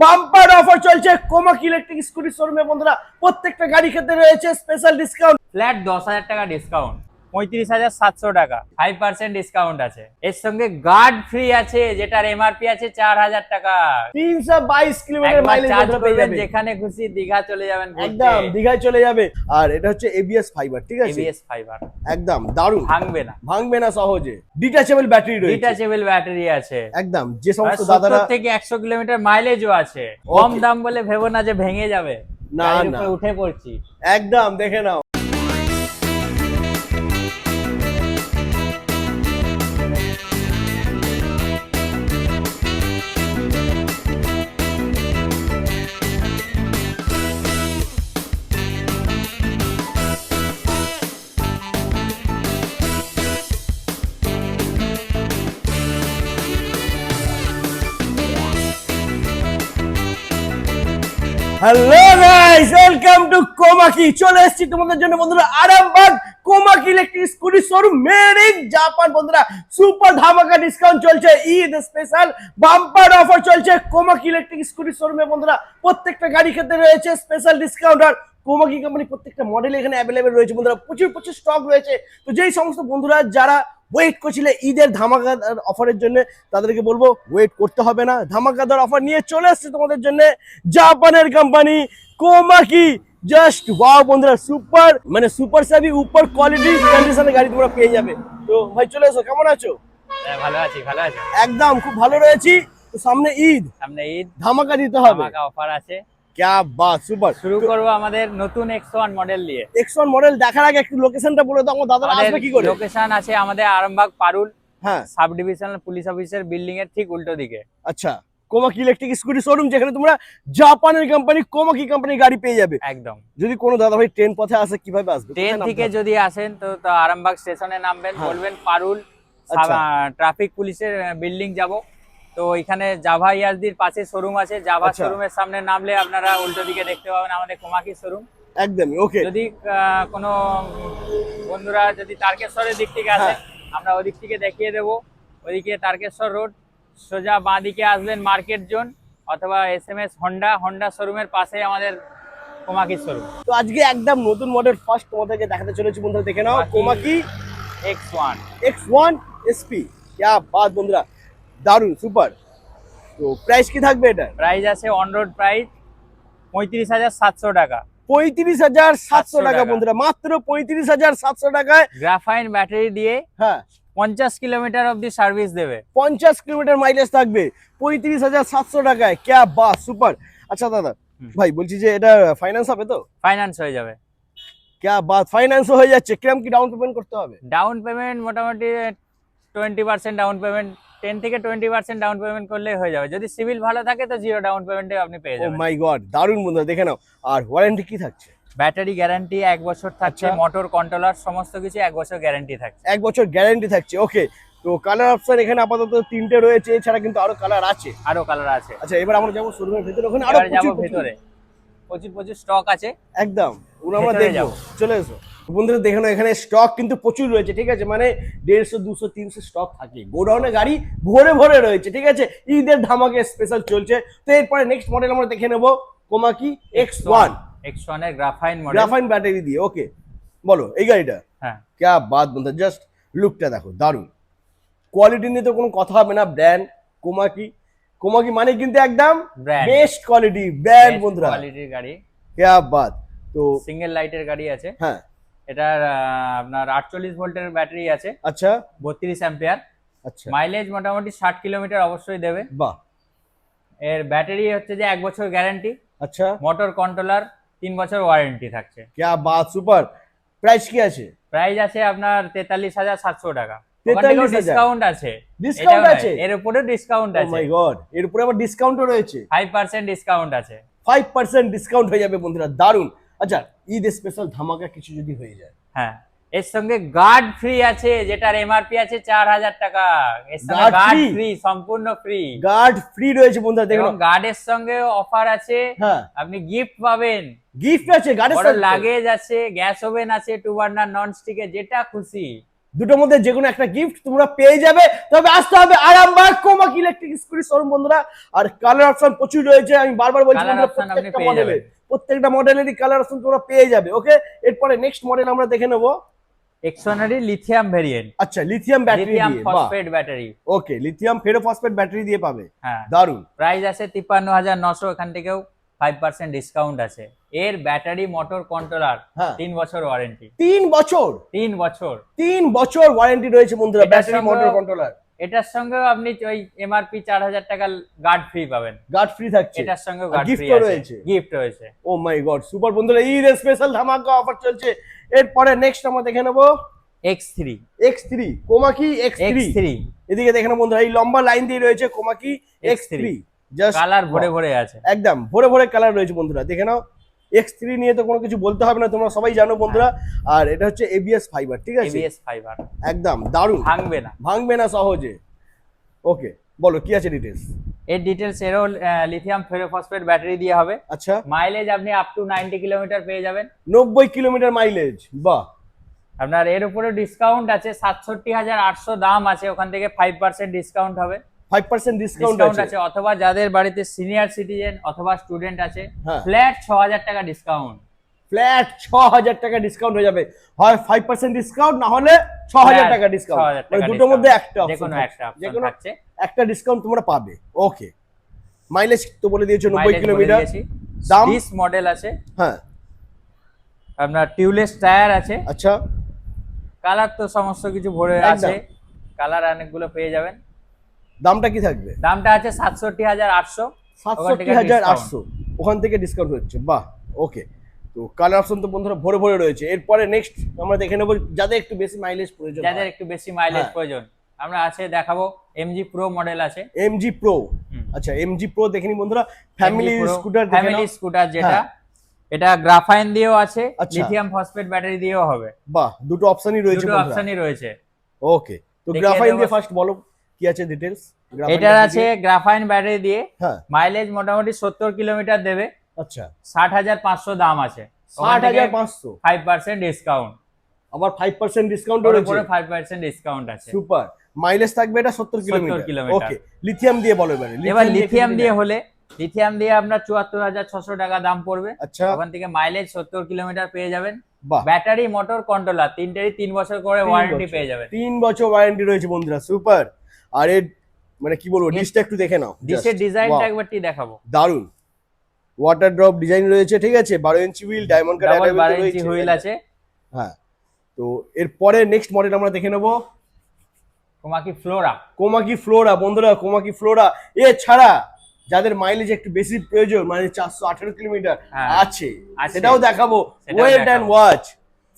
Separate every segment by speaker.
Speaker 1: Bumper offer চলছে Komaki electric scooty শোরুমে বন্ধুরা। প্রত্যেকটা গাড়ি ক্ষেত্রে রয়েছে স্পেশাল ডিসকাউন্ট।
Speaker 2: ফ্ল্যাট 10,000 টাকা ডিসকাউন্ট, 35,700 টাকা, 5% ডিসকাউন্ট আছে। এর সঙ্গে গার্ড ফ্রি আছে, যেটার এমআরপি আছে 4,000 টাকা।
Speaker 1: 322 কিলোমিটার
Speaker 2: একবার
Speaker 1: মাইলেজ
Speaker 2: চার্জ
Speaker 1: পেয়ে
Speaker 2: করবেন,
Speaker 1: যাবে।
Speaker 2: যেখানে খুশি দীঘা চলে যাবেন ঘুরতে।
Speaker 1: একদম দীঘায় চলে যাবে। আর এটা হচ্ছে এবিএস ফাইবার, ঠিক আছে?
Speaker 2: এবিএস ফাইবার
Speaker 1: একদম দারুণ,
Speaker 2: ভাঙবে না,
Speaker 1: ভাঙবে না সহজে। ডিটাচেবল ব্যাটারি রয়েছে,
Speaker 2: ডিটাচেবল ব্যাটারি আছে।
Speaker 1: একদম যে সমস্ত
Speaker 2: 70
Speaker 1: দাদারা
Speaker 2: থেকে 100 কিলোমিটার মাইলেজও আছে। কম দাম বলে ভেবো না যে ভেঙে যাবে,
Speaker 1: না,
Speaker 2: গাড়ির
Speaker 1: না।
Speaker 2: উপরে উঠে পড়ছি।
Speaker 1: একদম দেখে নাও। Hello guys, welcome to Komaki. চলে এসেছি তোমাদের জন্য বন্ধুরা Arambagh Komaki electric scooty showroom made in Japan. বন্ধুরা সুপার ধামাকা ডিসকাউন্ট চলছে, ঈদ স্পেশাল বাম্পার অফার চলছে কোমাকি ইলেকট্রিক স্কুটি শোরুমে বন্ধুরা। প্রত্যেকটা গাড়ি ক্ষেত্রে রয়েছে স্পেশাল ডিসকাউন্ট। আর কোমাকি কোম্পানি প্রত্যেকটা মডেল এখানে অ্যাভেলেবেল রয়েছে বন্ধুরা। প্রচুর প্রচুর স্টক রয়েছে। তো যেই সমস্ত বন্ধুরা যারা ওয়েট করছিলে ঈদের ধামাকাদার অফারের জন্য, তাদেরকে বলবো ওয়েট করতে হবে না। ধামাকাদার অফার নিয়ে চলে আসছে তোমাদের জন্য জাপানের কোম্পানি কোমাকি। জাস্ট ওয়াও বন্ধুরা, সুপার মানে সুপার সাবি উপর কোয়ালিটি কন্ডিশনের গাড়ি তোমরা পেয়ে যাবে। তো ভাই চলে এসো, কেমন আছো?
Speaker 2: ভালো আছি, ভালো আছি,
Speaker 1: একদম খুব ভালো রয়েছি। তো সামনে ঈদ,
Speaker 2: সামনে ঈদ,
Speaker 1: ধামাকা দিতে হবে।
Speaker 2: ধামাকা অফার আছে।
Speaker 1: ক্যা বাত, সুপার।
Speaker 2: শুরু করব আমাদের নতুন X1 মডেল দিয়ে।
Speaker 1: X1 মডেল দেখার আগে একটু লোকেশনটা বলে দাও, আমার দাদারা আসবে কি করে?
Speaker 2: লোকেশন আছে আমাদের আরামবাগ পারুল,
Speaker 1: হ্যাঁ,
Speaker 2: সাব ডিভিশনাল পুলিশ অফিসের বিল্ডিং এর ঠিক উল্টো দিকে।
Speaker 1: আচ্ছা। কোমাকি ইলেকট্রিক স্কুটি শোরুম, যেখানে তোমরা জাপানের কোম্পানি কোমাকি কোম্পানির গাড়ি পেয়ে যাবে।
Speaker 2: একদম।
Speaker 1: যদি কোনো দাদা ভাই ট্রেন পথে আসে, কিভাবে আসবে?
Speaker 2: ট্রেন থেকে যদি আসেন তো আরামবাগ স্টেশনে নামবেন,
Speaker 1: হ্যাঁ।
Speaker 2: বলবেন পারুল
Speaker 1: আচ্ছা।
Speaker 2: ট্রাফিক পুলিশের বিল্ডিং যাব। তো এখানে জাভা ইয়াজদির পাশে শোরুম আছে, জাভা
Speaker 1: আচ্ছা।
Speaker 2: শোরুমের সামনে নামলে আপনারা উল্টো দিকে দেখতে পাবেন আমাদের কোমাকি শোরুম।
Speaker 1: একদমই ওকে।
Speaker 2: যদি কোনো বন্ধুরা যদি তারকেশ্বরের দিক থেকে আসে, আমরা ওদিক থেকে দেখিয়ে দেবো। ওদিকে তারকেশ্বর রোড, সোজা বাঁ দিকে আসবেন মার্কেট জোন, অথবা SMS হন্ডা শোরুমের পাশে আমাদের কোমাকি শোরুম।
Speaker 1: তো আজকে একদম নতুন মডেল ফার্স্ট তোমাদেরকে দেখাতে চলেছি বন্ধুরা, দেখে নাও কোমাকি
Speaker 2: X1
Speaker 1: X1 SP। ক্যা বাত বন্ধুরা, দারুন সুপার। তো প্রাইস কি থাকবে এটা?
Speaker 2: প্রাইস আছে অন রোড প্রাইস 35,700 টাকা।
Speaker 1: 35,700 টাকা
Speaker 2: টাকা।
Speaker 1: বন্ধুরা, মাত্র 35,700 টাকায়।
Speaker 2: গ্রাফাইন ব্যাটারি দিয়ে
Speaker 1: হ্যাঁ,
Speaker 2: 50 কিলোমিটার অবধি সার্ভিস দেবে।
Speaker 1: 50 কিলোমিটার মাইলেজ থাকবে 35,700 টাকায়। ক্যা বাত, সুপার। আচ্ছা দাদা ভাই, বলছি যে এটা ফাইন্যান্স হবে তো?
Speaker 2: ফাইন্যান্স হয়ে যাবে।
Speaker 1: ক্যা বাত, ফাইন্যান্সও হয়ে যাচ্ছে। কিরকম কি ডাউন পেমেন্ট করতে হবে?
Speaker 2: ডাউন পেমেন্ট মোটামুটি 20% ডাউন পেমেন্ট, 10 থেকে 20% ডাউন পেমেন্ট করলেই হয়ে যাবে। যদি সিভিল ভালো থাকে তো জিরো ডাউন পেমেন্টে আপনি পেয়ে
Speaker 1: ও
Speaker 2: যাবেন।
Speaker 1: মাই গড, দারুন বন্ধুরা, দেখে নাও। আর ওয়ারেন্টি কি থাকছে?
Speaker 2: ব্যাটারি গ্যারান্টি 1 বছর থাকছে,
Speaker 1: আচ্ছা।
Speaker 2: মোটর কন্ট্রোলার সমস্ত কিছু 1 বছর গ্যারান্টি থাকছে।
Speaker 1: 1 বছর গ্যারান্টি থাকছে, ওকে। তো কালার অপশন এখানে আপাতত 3টে রয়েছে, এছাড়া কিন্তু আরো কালার আছে।
Speaker 2: আরো কালার আছে।
Speaker 1: আচ্ছা, এবার আমরা যাবো শোরুমের ভিতরে, ওখানে আরো
Speaker 2: এবার যাবো
Speaker 1: প্রচুর
Speaker 2: ভেতরে, প্রচুর স্টক আছে।
Speaker 1: একদম ওগুলো আমরা
Speaker 2: ভেতরে
Speaker 1: দেখবো।
Speaker 2: যাবো।
Speaker 1: চলে এসো বন্ধুরা, দেখে নাও এখানে স্টক কিন্তু প্রচুর রয়েছে, ঠিক আছে? মানে 150, 200, 300 স্টক থাকে। গোডাউনে গাড়ি ভরে ভরে রয়েছে, ঠিক আছে? ঈদের ধামাকে স্পেশাল চলছে। তো এরপরে নেক্সট মডেল আমরা দেখে নেবো কোমাকি X1
Speaker 2: X1 এর গ্রাফাইন মডেল।
Speaker 1: গ্রাফাইন ব্যাটারি দিয়ে, ওকে। বলো এই গাড়িটা
Speaker 2: হ্যাঁ,
Speaker 1: ক্যা বাত বন্ধুরা, জাস্ট লুকটা দেখো, দারুন। কোয়ালিটি নিয়ে তো কোনো কথা হবে না। ব্র্যান্ড কোমাকি, কোমাকি মানে কিন্তু একদম
Speaker 2: Brand।
Speaker 1: বেস্ট কোয়ালিটি ব্র্যান্ড বন্ধুরা।
Speaker 2: কোয়ালিটির গাড়ি,
Speaker 1: ক্যা বাত। তো
Speaker 2: সিঙ্গেল লাইটের গাড়ি আছে।
Speaker 1: হ্যাঁ,
Speaker 2: এটার আপনার 48 ভোল্টের ব্যাটারি আছে,
Speaker 1: আচ্ছা
Speaker 2: 32 অ্যাম্পিয়ার।
Speaker 1: আচ্ছা,
Speaker 2: মাইলেজ মোটামুটি 60 কিলোমিটার অবশ্যই দেবে।
Speaker 1: বাহ,
Speaker 2: এর ব্যাটারি হচ্ছে যে 1 বছর গ্যারান্টি,
Speaker 1: আচ্ছা।
Speaker 2: মোটর কন্ট্রোলার 3 বছর ওয়ারেন্টি থাকছে।
Speaker 1: ক্যা বাত, সুপার। প্রাইস কি আছে?
Speaker 2: প্রাইস আছে আপনার 43,700 টাকা।
Speaker 1: 43,000
Speaker 2: ডিসকাউন্ট আছে,
Speaker 1: ডিসকাউন্ট
Speaker 2: এটাও
Speaker 1: আছে?
Speaker 2: এর উপরে ডিসকাউন্ট
Speaker 1: ও
Speaker 2: আছে,
Speaker 1: মাই গড, এর উপরে আবার ডিসকাউন্টও রয়েছে।
Speaker 2: 5% ডিসকাউন্ট আছে।
Speaker 1: 5% ডিসকাউন্ট হয়ে যাবে বন্ধুরা, দারুন। আচ্ছা, ঈদ স্পেশাল ধামাকা কিছু যদি হয়ে যায়?
Speaker 2: হ্যাঁ, এর সঙ্গে গার্ড ফ্রি আছে, যেটার এমআরপি আছে 4,000 টাকা। এর সঙ্গে
Speaker 1: Guard
Speaker 2: গার্ড
Speaker 1: free?
Speaker 2: ফ্রি, সম্পূর্ণ ফ্রি।
Speaker 1: গার্ড ফ্রি রয়েছে বন্ধুরা,
Speaker 2: এবং
Speaker 1: দেখুন।
Speaker 2: গার্ডের সঙ্গে অফার আছে,
Speaker 1: হ্যাঁ,
Speaker 2: আপনি গিফট পাবেন।
Speaker 1: গিফট আছে গার্ডের
Speaker 2: বড়
Speaker 1: সাথে?
Speaker 2: লাগেজ আছে, গ্যাস ওভেন আছে, 2 বার্নার নন স্টিকে, যেটা খুশি
Speaker 1: দুটোর মধ্যে যে কোনো একটা গিফট তোমরা পেয়ে যাবে। তবে আসতে হবে Arambagh Komaki electric scooty showroom বন্ধুরা। আর কালার অপশন প্রচুর রয়েছে, আমি বারবার বলছি
Speaker 2: Colour
Speaker 1: বন্ধুরা,
Speaker 2: option আপনি
Speaker 1: প্রত্যেকটা
Speaker 2: পেয়ে
Speaker 1: মডেলে
Speaker 2: যাবেন।
Speaker 1: প্রত্যেকটা মডেলেরই কালার অপশন তোমরা পেয়ে যাবে। ওকে, এরপরে নেক্সট মডেল আমরা দেখে নেবো।
Speaker 2: এক্সনারি লিথিয়াম ভেরিয়েন্ট,
Speaker 1: আচ্ছা, লিথিয়াম ব্যাটারি
Speaker 2: লিথিয়াম
Speaker 1: দিয়ে, বাহ,
Speaker 2: ফসফেট ব্যাটারি।
Speaker 1: ওকে, লিথিয়াম ফেরোফসফেট ব্যাটারি দিয়ে পাবে,
Speaker 2: হ্যাঁ,
Speaker 1: দারুন।
Speaker 2: প্রাইস আছে 53,900, এখান থেকেও 5% ডিসকাউন্ট আছে। এর ব্যাটারি মোটর কন্ট্রোলার,
Speaker 1: হ্যাঁ।
Speaker 2: 3 বছর ওয়ারেন্টি।
Speaker 1: 3 বছর
Speaker 2: 3 বছর
Speaker 1: 3 বছর ওয়ারেন্টি রয়েছে বন্ধুরা
Speaker 2: এটার
Speaker 1: ব্যাটারি
Speaker 2: সঙ্গে-
Speaker 1: মোটর কন্ট্রোলার।
Speaker 2: এটার সঙ্গেও আপনি ওই এমআরপি 4,000 টাকা গার্ড ফ্রি পাবেন।
Speaker 1: গার্ড ফ্রি থাকছে,
Speaker 2: এটার সঙ্গে
Speaker 1: আর
Speaker 2: গার্ড ফ্রি
Speaker 1: gift ও
Speaker 2: আছে,
Speaker 1: রয়েছে।
Speaker 2: গিফট রয়েছে।
Speaker 1: ও মাই গড, সুপার বন্ধুরা, ঈদ স্পেশাল ধামাকা অফার চলছে। এরপরে নেক্সট আমরা দেখে নেবো
Speaker 2: X3
Speaker 1: X3, কোমাকি X3। এদিকে দেখে নেবো বন্ধুরা, এই লম্বা লাইন দিয়ে রয়েছে কোমাকি X3, জাস্ট
Speaker 2: কালার ভরে ভরে আছে।
Speaker 1: একদম ভরে ভরে কালার রয়েছে বন্ধুরা, দেখে নাও। X3 নিয়ে তো কোনো কিছু বলতে হবে না, তোমরা সবাই জানো বন্ধুরা। আর এটা হচ্ছে ABS ফাইবার, ঠিক আছে,
Speaker 2: ABS ফাইবার,
Speaker 1: একদম দারুণ,
Speaker 2: ভাঙবে না।
Speaker 1: ভাঙবে না সহজে। ওকে, বলো কি আছে ডিটেলস।
Speaker 2: এর ডিটেলস এরও লিথিয়াম ফেরোফসফেট ব্যাটারি দিয়ে হবে।
Speaker 1: আচ্ছা,
Speaker 2: মাইলেজ আপনি আপ টু 90 কিলোমিটার পেয়ে যাবেন।
Speaker 1: 90 কিলোমিটার মাইলেজ, বাহ।
Speaker 2: আপনার এর উপরে ডিসকাউন্ট আছে, 67,800 দাম আছে, ওখান থেকে 5% ডিসকাউন্ট হবে।
Speaker 1: 5% ডিসকাউন্ট
Speaker 2: ডিসকাউন্ট
Speaker 1: আছে,
Speaker 2: আছে, অথবা যাদের বাড়িতে সিনিয়র সিটিজেন অথবা স্টুডেন্ট আছে,
Speaker 1: হ্যাঁ।
Speaker 2: ফ্ল্যাট 6,000 টাকা ডিসকাউন্ট।
Speaker 1: ফ্ল্যাট 6,000 টাকা ডিসকাউন্ট হয়ে যাবে, হয় 5% ডিসকাউন্ট, না হলে 6,000 টাকা ডিসকাউন্ট,
Speaker 2: 6,000 টাকা
Speaker 1: দুটোর মধ্যে একটা
Speaker 2: যে
Speaker 1: option
Speaker 2: কোনো
Speaker 1: থাকছে,
Speaker 2: একটা
Speaker 1: যে
Speaker 2: অপশন
Speaker 1: কোনো
Speaker 2: থাকছে।
Speaker 1: একটা ডিসকাউন্ট তোমরা পাবে। ওকে, মাইলেজ তো বলে দিয়েছো 90
Speaker 2: মাইলেজ বলে
Speaker 1: কিলোমিটার,
Speaker 2: দিয়েছি।
Speaker 1: দাম,
Speaker 2: ডিস মডেল আছে,
Speaker 1: হ্যাঁ,
Speaker 2: আপনার টিউবলেস টায়ার আছে,
Speaker 1: আচ্ছা,
Speaker 2: কালার তো সমস্ত কিছু ভরে
Speaker 1: একদম।
Speaker 2: আছে, কালার অনেকগুলো পেয়ে যাবেন।
Speaker 1: দামটা কি থাকবে?
Speaker 2: দামটা আছে 67,800,
Speaker 1: 67,800, ওখান থেকে ডিসকাউন্ট হচ্ছে, বাহ। ওকে, তো কালার অপশন তো বন্ধুরা ভরে ভরে রয়েছে। এরপরে নেক্সট আমরা দেখে নেবো যাদের একটু বেশি মাইলেজ প্রয়োজন,
Speaker 2: যাদের একটু বেশি মাইলেজ
Speaker 1: হ্যাঁ।
Speaker 2: প্রয়োজন, আমরা আছে দেখাবো। MG প্রো মডেল আছে,
Speaker 1: MG প্রো।
Speaker 2: হুম।
Speaker 1: আচ্ছা, MG প্রো দেখে নি বন্ধুরা, ফ্যামিলি স্কুটার,
Speaker 2: ফ্যামিলি স্কুটার যেটা,
Speaker 1: হ্যাঁ।
Speaker 2: এটা গ্রাফাইন দিয়েও আছে,
Speaker 1: আচ্ছা।
Speaker 2: লিথিয়াম ফসফেট ব্যাটারি দিয়েও হবে,
Speaker 1: বাহ, দুটো অপশনই রয়েছে
Speaker 2: দুটো
Speaker 1: বন্ধুরা।
Speaker 2: অপশনই রয়েছে।
Speaker 1: ওকে, তো
Speaker 2: দেখিয়ে
Speaker 1: গ্রাফাইন
Speaker 2: দেবো।
Speaker 1: দিয়ে ফার্স্ট বলো কি আছে ডিটেলস।
Speaker 2: এটার আছে গ্রাফাইন ব্যাটারি দিয়ে,
Speaker 1: হ্যাঁ,
Speaker 2: মাইলেজ মোটামুটি 70 কিলোমিটার দেবে,
Speaker 1: আচ্ছা,
Speaker 2: 60,500 দাম আছে,
Speaker 1: 60,500,
Speaker 2: 5% ডিসকাউন্ট,
Speaker 1: আবার 5% ডিসকাউন্ট
Speaker 2: ওর
Speaker 1: রয়েছে,
Speaker 2: উপরে 5% ডিসকাউন্ট আছে।
Speaker 1: সুপার। মাইলেজ থাকবে এটা 70 কিলোমিটার।
Speaker 2: কিলোমিটার।
Speaker 1: ওকে, লিথিয়াম দিয়ে বলো এবারে।
Speaker 2: এবার লিথিয়াম দিয়ে হলে, লিথিয়াম দিয়ে আপনার 74,600 টাকা দাম পড়বে।
Speaker 1: আচ্ছা,
Speaker 2: ওখান থেকে মাইলেজ 70 কিলোমিটার পেয়ে যাবেন।
Speaker 1: বাহ,
Speaker 2: ব্যাটারি মোটর কন্ট্রোলার তিনটেরই 3 বছর করে
Speaker 1: 3
Speaker 2: ওয়ারেন্টি
Speaker 1: বছর।
Speaker 2: পেয়ে যাবেন।
Speaker 1: 3 বছর ওয়ারেন্টি রয়েছে বন্ধুরা, সুপার। আর এর মানে কি বলবো, ডিসটা একটু দেখে নাও,
Speaker 2: ডিসের
Speaker 1: just,
Speaker 2: ডিজাইনটা
Speaker 1: wow,
Speaker 2: একবারটি দেখাবো।
Speaker 1: দারুন। ওয়াটার ড্রপ ডিজাইন রয়েছে, ঠিক আছে, 12 inch wheel, diamond cut
Speaker 2: double
Speaker 1: adapter
Speaker 2: 12 inch
Speaker 1: রয়েছে,
Speaker 2: হুইল আছে।
Speaker 1: হ্যাঁ। তো এরপরে নেক্সট মডেল আমরা দেখে নেবো
Speaker 2: কোমাকি ফ্লোরা,
Speaker 1: কোমাকি ফ্লোরা বন্ধুরা, কোমাকি ফ্লোরা। এছাড়া যাদের মাইলেজ একটু বেশি প্রয়োজন, মানে 418 কিলোমিটার
Speaker 2: হ্যাঁ,
Speaker 1: আছে,
Speaker 2: আছে।
Speaker 1: সেটাও দেখাবো।
Speaker 2: সেটাও
Speaker 1: ওয়েট
Speaker 2: দেখাবো।
Speaker 1: এন্ড ওয়াচ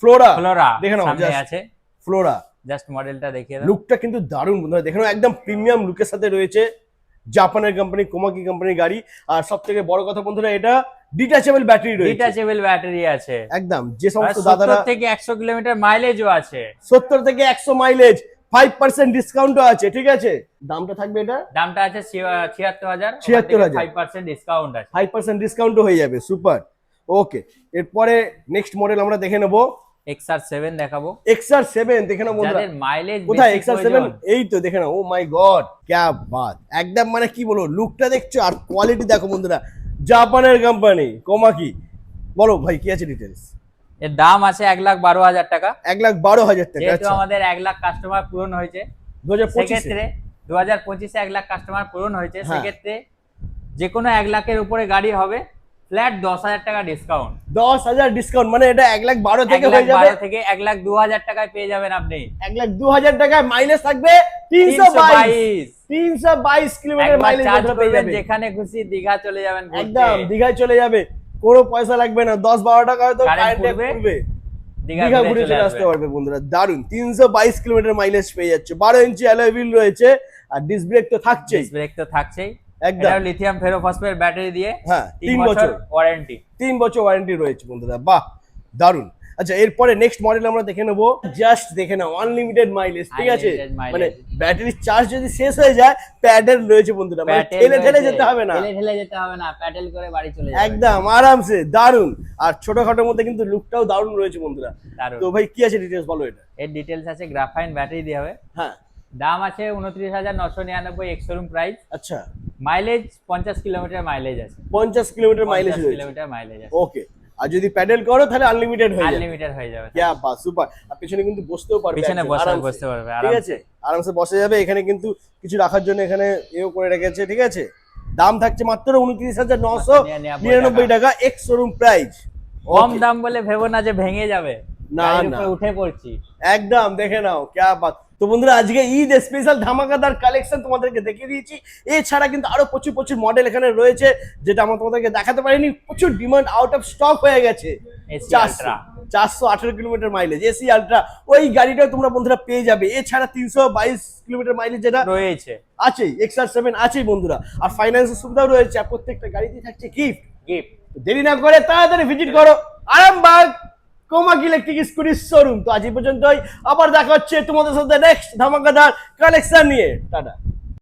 Speaker 1: ফ্লোরা,
Speaker 2: ফ্লোরা
Speaker 1: দেখে নাও,
Speaker 2: সামনে
Speaker 1: just
Speaker 2: আছে,
Speaker 1: ফ্লোরা।
Speaker 2: জাস্ট মডেলটা দেখিয়ে দাও।
Speaker 1: লুকটা কিন্তু দারুণ বন্ধুরা, দেখে নাও, একদম প্রিমিয়াম লুকের সাথে রয়েছে, জাপানের কোম্পানি কোমাকি কোম্পানির গাড়ি। আর সব থেকে বড় কথা বন্ধুরা, এটা ডিটাচেবল ব্যাটারি রয়েছে,
Speaker 2: ডিটাচেবল ব্যাটারি আছে,
Speaker 1: একদম। যে
Speaker 2: আর
Speaker 1: সমস্ত
Speaker 2: 70
Speaker 1: দাদারা
Speaker 2: থেকে 100 কিলোমিটার মাইলেজও আছে,
Speaker 1: 70 থেকে 100 মাইলেজ, 5% ডিসকাউন্টও আছে, ঠিক আছে। দামটা থাকবে এটা,
Speaker 2: দামটা আছে 76,000,
Speaker 1: 76,000,
Speaker 2: 5% ডিসকাউন্ট আছে।
Speaker 1: 5% ডিসকাউন্টও হয়ে যাবে, সুপার। ওকে, এরপরে নেক্সট মডেল আমরা দেখে নেবো
Speaker 2: XR7 দেখাবো।
Speaker 1: XR7, দেখে নাও বন্ধুরা।
Speaker 2: যাদের মাইলেজ
Speaker 1: কোথায়
Speaker 2: বেশি
Speaker 1: XR7?
Speaker 2: প্রয়োজন,
Speaker 1: এই তো দেখে নাও, ও মাই গড, ক্যা বাত, একদম মানে কি বলবো, লুকটা দেখছো আর কোয়ালিটি দেখো বন্ধুরা, জাপানের কোম্পানি কোমাকি। বলো ভাই কি আছে ডিটেলস।
Speaker 2: এর দাম আছে 1,12,000 টাকা।
Speaker 1: 1,12,000 টাকা,
Speaker 2: যেহেতু
Speaker 1: আচ্ছা,
Speaker 2: আমাদের 1 লাখ কাস্টমার পূরণ হয়েছে,
Speaker 1: 2025
Speaker 2: সেক্ষেত্রে 2025-এ 1 লাখ কাস্টমার পূরণ হয়েছে,
Speaker 1: হ্যাঁ।
Speaker 2: সেক্ষেত্রে যে কোনো 1 লাখের উপরে গাড়ি হবে, ফ্ল্যাট 10,000 টাকা ডিসকাউন্ট।
Speaker 1: 10,000 ডিসকাউন্ট, মানে এটা 1,12,000 থেকে হয়ে যাবে,
Speaker 2: 1,12,000 থেকে 1,02,000 টাকায় পেয়ে যাবেন আপনি।
Speaker 1: 1,02,000 টাকায় মাইলেজ থাকবে 322 322 কিলোমিটার
Speaker 2: একবার
Speaker 1: মাইলেজ
Speaker 2: চার্জ
Speaker 1: পেয়ে
Speaker 2: করবেন,
Speaker 1: যাবে,
Speaker 2: যেখানে খুশি দীঘা চলে যাবেন ঘুরতে।
Speaker 1: একদম দীঘায় চলে যাবে, কোনো পয়সা লাগবে না, 10-12 টাকা হয়তো
Speaker 2: কারেন্ট
Speaker 1: কারেন্টে
Speaker 2: পড়বে,
Speaker 1: পড়বে,
Speaker 2: দীঘা
Speaker 1: দীঘা
Speaker 2: ঘুরে
Speaker 1: ঘুরে
Speaker 2: চলে
Speaker 1: চলে আসতে
Speaker 2: আসবেন।
Speaker 1: পারবে বন্ধুরা, দারুন। 322 কিলোমিটার মাইলেজ পেয়ে যাচ্ছে, 12 ইঞ্চি অ্যালয় হুইল রয়েছে, আর ডিস্ক ব্রেক তো থাকছেই,
Speaker 2: ব্রেক তো থাকছেই।
Speaker 1: একদম।
Speaker 2: এটা লিথিয়াম ফেরোফসফেট ব্যাটারি দিয়ে,
Speaker 1: হ্যাঁ,
Speaker 2: 3 বছর ওয়ারেন্টি।
Speaker 1: 3 বছর ওয়ারেন্টি রয়েছে বন্ধুরা, বাহ, দারুন। আচ্ছা এরপরে নেক্সট মডেল আমরা দেখে নেবো, জাস্ট দেখে নাও আনলিমিটেড মাইলেজ, ঠিক আছে?
Speaker 2: Unlimited mileage।
Speaker 1: মানে ব্যাটারির চার্জ যদি শেষ হয়ে যায়, প্যাডেল রয়েছে বন্ধুরা, মানে
Speaker 2: প্যাটেল
Speaker 1: ঠেলে ঠেলে
Speaker 2: রয়েছে,
Speaker 1: যেতে হবে না,
Speaker 2: ঠেলে ঠেলে যেতে হবে না, প্যাটেল করে বাড়ি চলে যাবে
Speaker 1: একদম আরামসে, দারুন। আর ছোটখাটোর মধ্যে কিন্তু লুকটাও দারুন রয়েছে বন্ধুরা।
Speaker 2: দারুণ।
Speaker 1: তো ভাই কি আছে ডিটেলস বলো এটা।
Speaker 2: এর ডিটেলস আছে গ্রাফাইন ব্যাটারি দিয়ে হবে,
Speaker 1: হ্যাঁ
Speaker 2: দাম আছে 29,999 এক্সশোরুম প্রাইস,
Speaker 1: আচ্ছা,
Speaker 2: মাইলেজ 50 কিলোমিটার মাইলেজ আছে,
Speaker 1: 50 কিলোমিটার মাইলেজ
Speaker 2: 50
Speaker 1: রয়েছে,
Speaker 2: কিলোমিটার মাইলেজ আছে,
Speaker 1: ওকে। আর যদি প্যাডেল করো তাহলে আনলিমিটেড হয়ে যাবে।
Speaker 2: আনলিমিটেড হয়ে যাবে।
Speaker 1: ইয়া বাহ, সুপার। আর পিছনে কিন্তু বসতেও পারবে,
Speaker 2: পিছনে
Speaker 1: একজন,
Speaker 2: বসতে
Speaker 1: আরামসে।
Speaker 2: বসতে পারবে
Speaker 1: ঠিক
Speaker 2: আরামসে।
Speaker 1: আছে, আরামসে বসে যাবে। এখানে কিন্তু কিছু রাখার জন্য এখানে এও করে রেখেছে, ঠিক আছে। দাম থাকছে মাত্র 29,999 টাকা, এক্স শোরুম প্রাইস।
Speaker 2: কম দাম বলে ভেবো না যে ভেঙে যাবে,
Speaker 1: না,
Speaker 2: গাড়ির
Speaker 1: না।
Speaker 2: উপরে উঠে পড়ছি।
Speaker 1: একদম দেখে নাও, ক্যা বাত। তো বন্ধুরা আজকে ঈদ স্পেশাল ধামাকাদার কালেকশন তোমাদেরকে দেখিয়ে দিয়েছি। এছাড়া কিন্তু আরো প্রচুর প্রচুর মডেল এখানে রয়েছে, যেটা আমরা তোমাদেরকে দেখাতে পারিনি। প্রচুর ডিমান্ড, আউট অফ স্টক হয়ে গেছে।
Speaker 2: AC
Speaker 1: 400
Speaker 2: Ultra।
Speaker 1: 418 kilometre mileage AC ultra, ওই গাড়িটাও তোমরা বন্ধুরা পেয়ে যাবে। এছাড়া 322 কিলোমিটার মাইলেজ যেটা
Speaker 2: রয়েছে,
Speaker 1: আছেই, XR7 আছেই বন্ধুরা। আর ফাইন্যান্সের সুবিধাও রয়েছে, আর প্রত্যেকটা গাড়িতেই থাকছে গিফট।
Speaker 2: গিফট।
Speaker 1: দেরি না করে তাড়াতাড়ি ভিজিট করো আরামবাগ কোমাকি ইলেকট্রিক স্কুটির শোরুম। তো আজ এই পর্যন্তই, আবার দেখা হচ্ছে তোমাদের সাথে নেক্সট ধামাকাদার কালেকশন নিয়ে। টাটা।